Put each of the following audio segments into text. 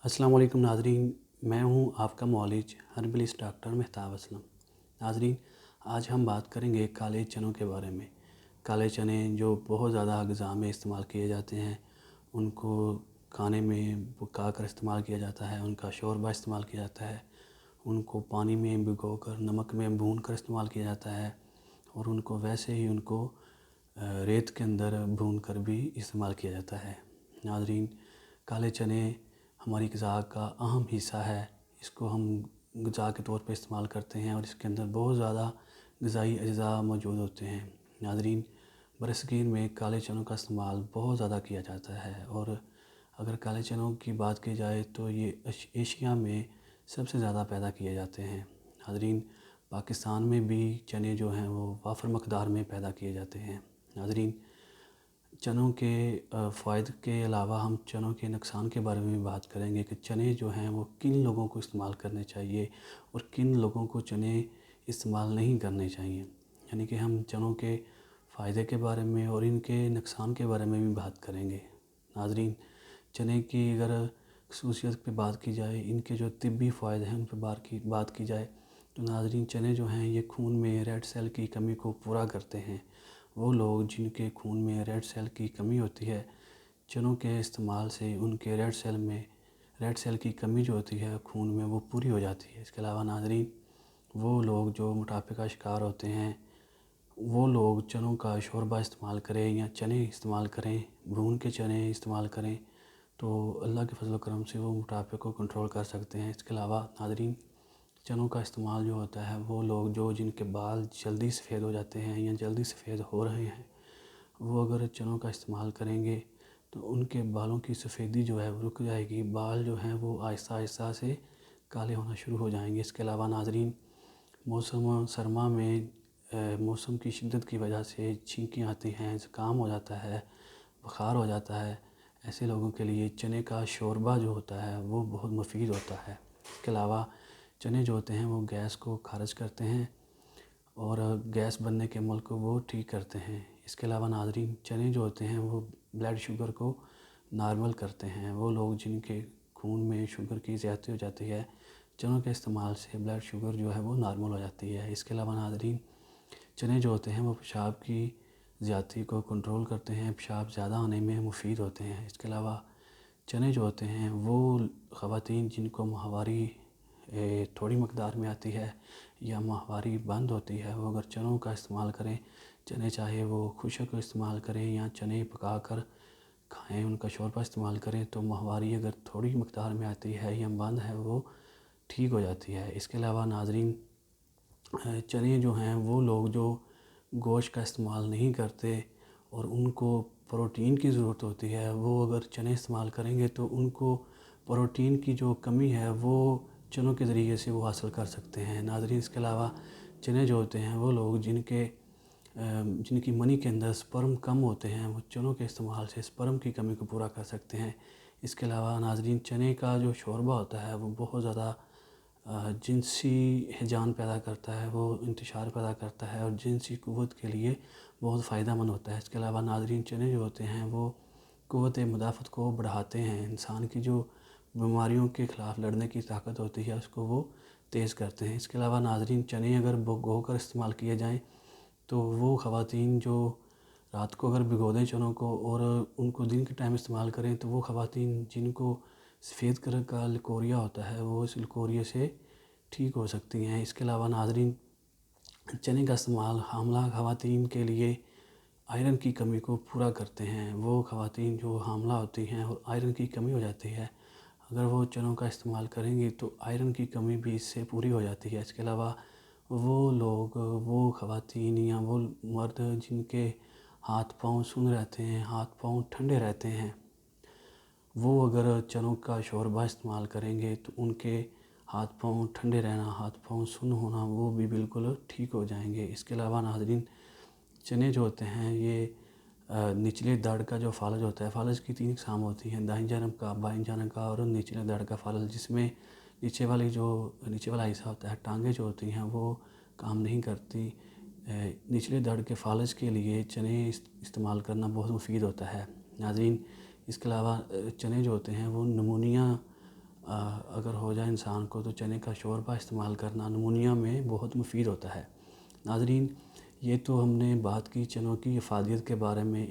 अस्सलाम वालेकुम नाज़रीन, मैं हूं आपका मौलिज हर्बलिस्ट डॉक्टर मेहताब असलम। नाज़रीन, आज हम बात करेंगे काले चनों के बारे में। काले चने जो बहुत ज़्यादा ग़िज़ा में इस्तेमाल किए जाते हैं, उनको खाने में पका कर इस्तेमाल किया जाता है, उनका शोरबा इस्तेमाल किया जाता है, उनको पानी में भिगोकर नमक में भून कर इस्तेमाल किया जाता है और उनको वैसे ही रेत के अंदर भून कर भी इस्तेमाल किया जाता है। नाज़रीन, काले चने हमारी ग़िज़ा का अहम हिस्सा है। इसको हम ग़िज़ा के तौर पे इस्तेमाल करते हैं और इसके अंदर बहुत ज़्यादा ग़िज़ाई अज्जा मौजूद होते हैं। नाज़रीन, बरसगीर में काले चनों का इस्तेमाल बहुत ज़्यादा किया जाता है और अगर काले चनों की बात की जाए तो ये एशिया में सबसे ज़्यादा पैदा किए जाते हैं। नाज़रीन, पाकिस्तान में भी चने जो हैं वो वाफ़र मक़दार में पैदा किए जाते हैं। नाज़रीन, चनों के फ़ायदे के अलावा हम चनों के नुकसान के बारे में भी बात करेंगे कि चने जो हैं वो किन लोगों को इस्तेमाल करने चाहिए और किन लोगों को चने इस्तेमाल नहीं करने चाहिए। यानी कि हम चनों के फ़ायदे के बारे में और इनके नुकसान के बारे में भी बात करेंगे। नाज़रीन, चने की अगर ख़ुसूसियत पे बात की जाए, इनके जो तिब्बी फ़ायदे हैं उन पे बात की जाए तो नाज़रीन, चने जो हैं ये खून में रेड सेल की कमी को पूरा करते हैं। वो लोग जिनके खून में रेड सेल की कमी होती है, चनों के इस्तेमाल से उनके रेड सेल की कमी जो होती है खून में वो पूरी हो जाती है। इसके अलावा नाज़रीन, वो लोग जो मोटापे का शिकार होते हैं, वो लोग चनों का शोरबा इस्तेमाल करें या चने इस्तेमाल करें, भून के चने इस्तेमाल करें तो अल्लाह के फज़ल व करम से वो मोटापे को कंट्रोल कर सकते हैं। इसके अलावा नाज़रीन, चनों का इस्तेमाल जो होता है, वो लोग जो जिनके बाल जल्दी सफ़ेद हो जाते हैं या जल्दी सफ़ेद हो रहे हैं, वो अगर चनों का इस्तेमाल करेंगे तो उनके बालों की सफ़ेदी जो है वो रुक जाएगी। बाल जो हैं वो आहिस्ता आहिस्ता से काले होना शुरू हो जाएंगे। इसके अलावा नाज़रीन, मौसम सरमा में मौसम की शिद्दत की वजह से छींकें आती हैं, ज़ुकाम हो जाता है, बुखार हो जाता है। ऐसे लोगों के लिए चने का शोरबा जो होता है वो बहुत मुफीद होता है। इसके अलावा चने जो होते हैं वो गैस को खारिज करते हैं और गैस बनने के अमल को वो ठीक करते हैं। इसके अलावा नाज़रीन, चने जो होते हैं वो ब्लड शुगर को नॉर्मल करते हैं। वो लोग जिनके खून में शुगर की ज़्यादती हो जाती है, चनों के इस्तेमाल से ब्लड शुगर जो है वो नॉर्मल हो जाती है। इसके अलावा नाज़रीन, चने जो होते हैं वो पेशाब की ज़्यादती को कंट्रोल करते हैं, पेशाब ज़्यादा आने में मुफीद होते हैं। इसके अलावा चने जो होते हैं वो ख़वातीन जिनको माहवारी थोड़ी मकदार में आती है या माहवारी बंद होती है, वो अगर चनों का इस्तेमाल करें, चने चाहे वो खुशक इस्तेमाल करें या चने पका कर खाएँ, उनका शोरबा इस्तेमाल करें तो माहवारी अगर थोड़ी मकदार में आती है या बंद है वो ठीक हो जाती है। इसके अलावा नाज़रीन, चने जो हैं वो लोग जो गोश्त का इस्तेमाल नहीं करते और उनको प्रोटीन की ज़रूरत होती है, वो अगर चने इस्तेमाल करेंगे तो उनको प्रोटीन की जो कमी है वो चनों के ज़रिए से वो हासिल कर सकते हैं। नाज़रीन, इसके अलावा चने जो होते हैं वो लोग जिनकी मनी के अंदर स्पर्म कम होते हैं, वो चनों के इस्तेमाल से स्पर्म की कमी को पूरा कर सकते हैं। इसके अलावा नाज़रीन, चने का जो शोरबा होता है वो बहुत ज़्यादा जिनसी हिजान पैदा करता है, वो इंतशार पैदा करता है और जिनसी क़ुव्वत के लिए बहुत फ़ायदेमंद होता है। इसके अलावा नाज़रीन, चने जो होते हैं वो क़ुव्वत मुदाफ़त को बढ़ाते हैं। इंसान की जो बीमारियों के ख़िलाफ़ लड़ने की ताकत होती है उसको वो तेज़ करते हैं। इसके अलावा नाज़रीन, चने अगर भिगो कर इस्तेमाल किए जाएँ तो वो ख़वातीन जो रात को अगर भिगो दें चनों को और उनको दिन के टाइम इस्तेमाल करें तो वो ख़वातीन जिनको सफ़ेद कलर का लकोरिया होता है वो इस लकोरिये से ठीक हो सकती हैं। इसके अलावा नाज़रीन, चने का इस्तेमाल हामला ख़वातीन के लिए आयरन की कमी को पूरा करते हैं। वो ख़वातीन जो हामला होती हैं और आयरन की कमी हो जाती है, अगर वो चनों का इस्तेमाल करेंगी तो आयरन की कमी भी इससे पूरी हो जाती है। इसके अलावा वो ख़वातीन या वो मर्द जिनके हाथ पाँव सुन्न रहते हैं, हाथ पाँव ठंडे रहते हैं, वो अगर चनों का शोरबा इस्तेमाल करेंगे तो उनके हाथ पाँव ठंडे रहना, हाथ पाँव सुन्न होना वो भी बिल्कुल ठीक हो जाएंगे। इसके अलावा नाज़रीन, चने जो होते हैं ये निचले धड़ का जो फ़ालज होता है, फ़ालज की 3 अक़साम होती हैं, दाईं जानब का, बाईं जानब का और निचले धड़ का फ़ालज, जिसमें नीचे वाला हिस्सा होता है, टांगें जो होती हैं वो काम नहीं करती। निचले धड़ के फ़ालज के लिए चने इस्तेमाल करना बहुत मुफीद होता है। नाज़रीन, इसके अलावा चने जो होते हैं वो नमूनिया اگر ہو جائے انسان کو تو چنے کا شوربہ استعمال کرنا نمونیا میں بہت مفید ہوتا ہے۔ ناظرین، یہ تو ہم نے بات کی چنوں کی افادیت کے بارے میں،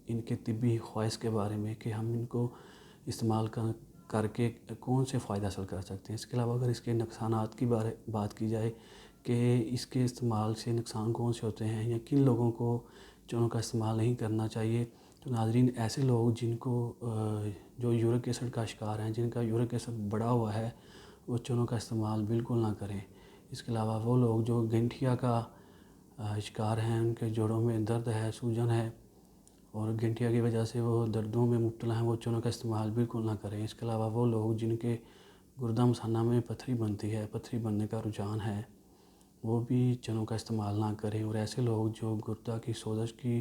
ان کے طبی خواص کے بارے میں کہ ہم ان کو استعمال کر کے کون سے فائدہ حاصل کر سکتے ہیں۔ اس کے علاوہ اگر اس کے نقصانات کی بات کی جائے کہ اس کے استعمال سے نقصان کون سے ہوتے ہیں یا کن لوگوں کو چنوں کا استعمال نہیں کرنا چاہیے، تو ناظرین ایسے لوگ جن کو جو یورک ایسڈ کا شکار ہیں، جن کا یورک ایسڈ بڑھا ہوا ہے، وہ چنوں کا استعمال بالکل نہ کریں۔ اس کے علاوہ وہ لوگ جو گنٹھیا کا شکار ہیں، ان کے جوڑوں میں درد ہے، سوجن ہے اور گنٹھیا کی وجہ سے وہ دردوں میں مبتلا ہیں، وہ چنوں کا استعمال بالکل نہ کریں۔ اس کے علاوہ وہ لوگ جن کے گردہ مثانہ میں پتھری بنتی ہے، پتھری بننے کا رجحان ہے، وہ بھی چنوں کا استعمال نہ کریں۔ اور ایسے لوگ جو گردہ کی سوزش کی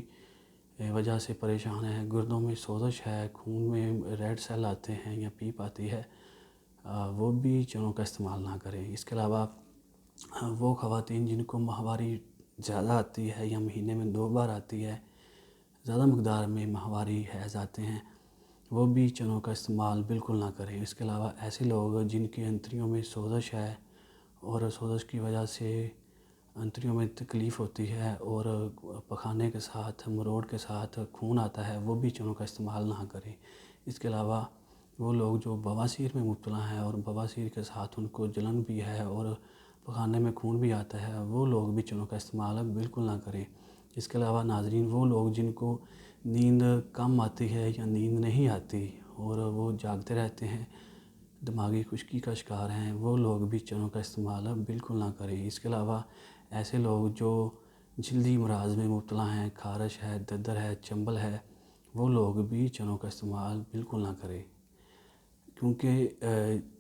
وجہ سے پریشان ہیں، گردوں میں سوزش ہے، خون میں ریڈ سیل آتے ہیں یا پیپ آتی ہے، وہ بھی چنوں کا استعمال نہ کریں۔ اس کے علاوہ وہ خواتین جن کو ماہواری زیادہ آتی ہے یا مہینے میں 2 بار آتی ہے، زیادہ مقدار میں ماہواری حیض آتے ہیں، وہ بھی چنوں کا استعمال بالکل نہ کریں۔ اس کے علاوہ ایسے لوگ جن کی انتڑیوں میں سوزش ہے اور سوزش کی وجہ سے انتڑیوں میں تکلیف ہوتی ہے اور پخانے کے ساتھ مروڑ کے ساتھ خون آتا ہے، وہ بھی چنوں کا استعمال نہ کریں۔ اس کے علاوہ وہ لوگ جو بواسیر میں مبتلا ہیں اور بواسیر کے ساتھ ان کو جلن بھی ہے اور پخانے میں خون بھی آتا ہے، وہ لوگ بھی چنوں کا استعمال بالکل نہ کریں۔ اس کے علاوہ ناظرین، وہ لوگ جن کو نیند کم آتی ہے یا نیند نہیں آتی اور وہ جاگتے رہتے ہیں، دماغی خشکی کا شکار ہیں، وہ لوگ بھی چنوں کا استعمال بالکل نہ کریں۔ اس کے علاوہ ایسے لوگ جو جلدی امراض میں مبتلا ہیں، خارش ہے، ددر ہے، چنبل ہے، وہ لوگ بھی چنوں کا استعمال بالکل نہ کریں، کیونکہ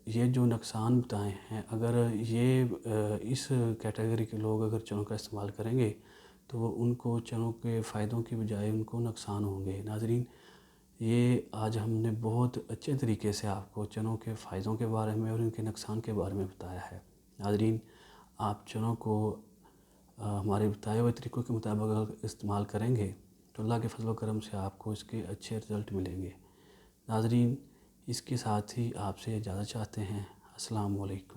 یہ جو نقصان بتائے ہیں، اگر یہ اس کیٹیگری کے لوگ اگر چنوں کا استعمال کریں گے تو وہ ان کو چنوں کے فائدوں کی بجائے ان کو نقصان ہوں گے۔ ناظرین، یہ آج ہم نے بہت اچھے طریقے سے آپ کو چنوں کے فائدوں کے بارے میں اور ان کے نقصان کے بارے میں بتایا ہے۔ ناظرین، آپ چنوں کو ہمارے بتائے ہوئے طریقوں کے مطابق اگر استعمال کریں گے تو اللہ کے فضل و کرم سے آپ کو اس کے اچھے رزلٹ ملیں گے۔ ناظرین، اس کے ساتھ ہی آپ سے اجازت چاہتے ہیں۔ السلام علیکم۔